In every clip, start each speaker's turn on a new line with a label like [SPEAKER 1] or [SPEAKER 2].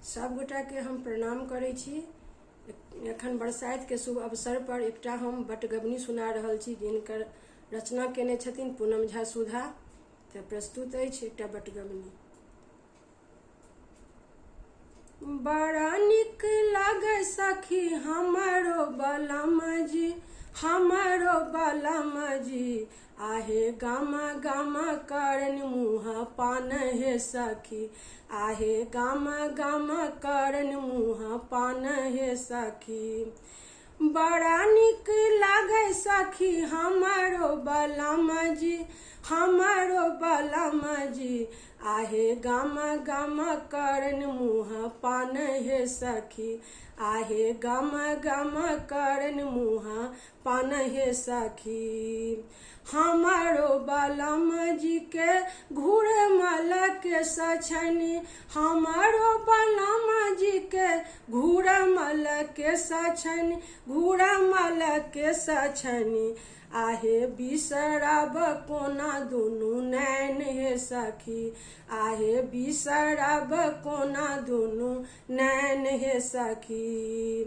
[SPEAKER 1] सब गोटा के हम प्रणाम करै छी। एखन बरसात के शुभ अवसर पर एकटा हम बटगबनी सुना रहल छी, जिनकर रचना केने छथिन पूनम झा सुधा। तऽ प्रस्तुत अछि एकटा बटगबनी। बड़ा नीक लागे सखी हमारो बलम जी, हमारो बलम जी। आहे गामा गामा करन मुँह पान हे सखी, आहे गामा गामा करन मुँह पान हे सखी। बड़ा नीक लागे सखी हमारो बलम जी, हमारो बलम जी। आहे गामा गामा करन मुँह पान हे सखी, आहे गामा गामा करन मुँह पान हे सखी। हमारो बलम जी के घूरमल के सछनी, हमारो बलम जी के घूरमल के सछनी, घूरमल के सछनी। आहे बिसरब कोना दुनू नैन हे सखी, आहे बिसरब कोना दुनू नैन हे सखी।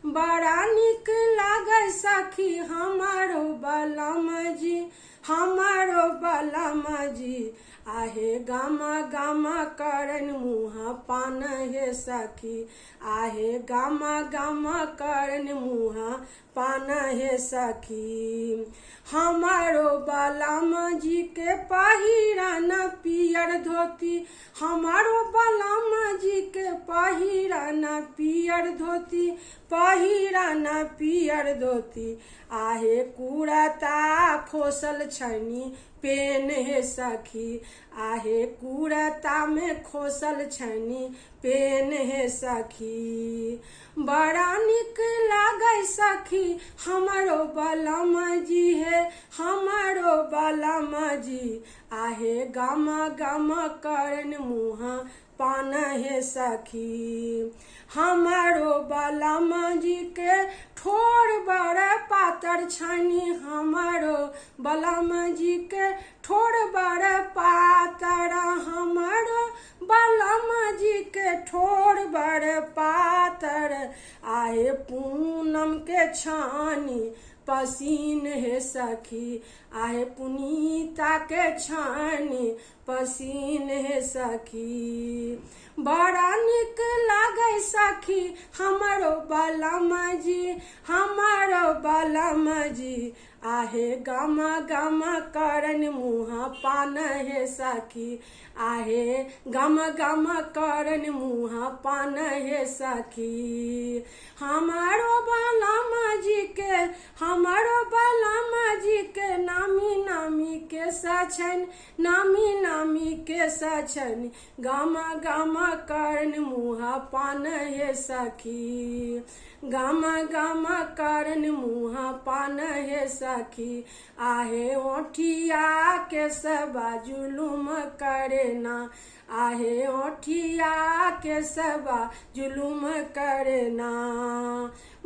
[SPEAKER 1] बड़ा नीक लागे सखी हमारो बलम जी, हमारो बलम जी। आहे गामा गामा करन मुँह पान हे सखी, आहे गामा गामा करन मुँह पान हे सखी। हमारो बलम जी के पहिरन पियर धोती, हमारो बलम जी के पहिरन पियर धोती, पहिरन पियर धोती। आहे कुरता खोसल छैनी पेन हे सखी, आहे कुरता में खोसल छैनी पेन हे सखी। बड़ा नीक लागे सखी हमारो बलम जी है, हमारो बलम जी। आहे गामा गामा करन मुँह पान हे सखी। हमारो बलम जी के ठोर बड़ पातर छैनी, हमारो बलम जी के ठोर बड़ पातर, हमारो बलम जी के ठोर बड़ पातर। आहे पूनम के छानी पसीन हे सखी, आहे पुनीता के छानी पसीन हे सखी। बड़ा नीक लागे सखी हमारो बलम जी, हमारो बलम जी। आहे गामा गामा करन मुँह पान हे सखी, आहे गामा गामा करन मुँह पान हे सखी। हमारो बलम जी के, हमारो बलम जी के नामी नामी के सछन, नामी नामी के सछन। गामा गामा करन मुँह पान हे सखी, गामा गामा करन मुँह पान हे सखी। आहे ओठिया के सबा जुलुम करे ना, आहे ओठिया के सबा जुलुम करे ना।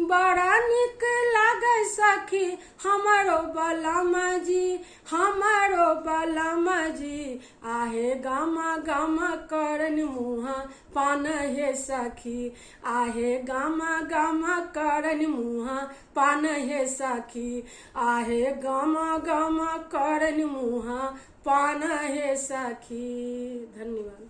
[SPEAKER 1] बड़ा नीक लागे सखी हमारो बलम जी, हमारो बलम जी। आहे गामा गामा करन मुँह पान हे सखी, आहे गामा गामा करन मुँह पान हे सखी, आहे गामा गामा करन मुँह पान हे सखी। धन्यवाद।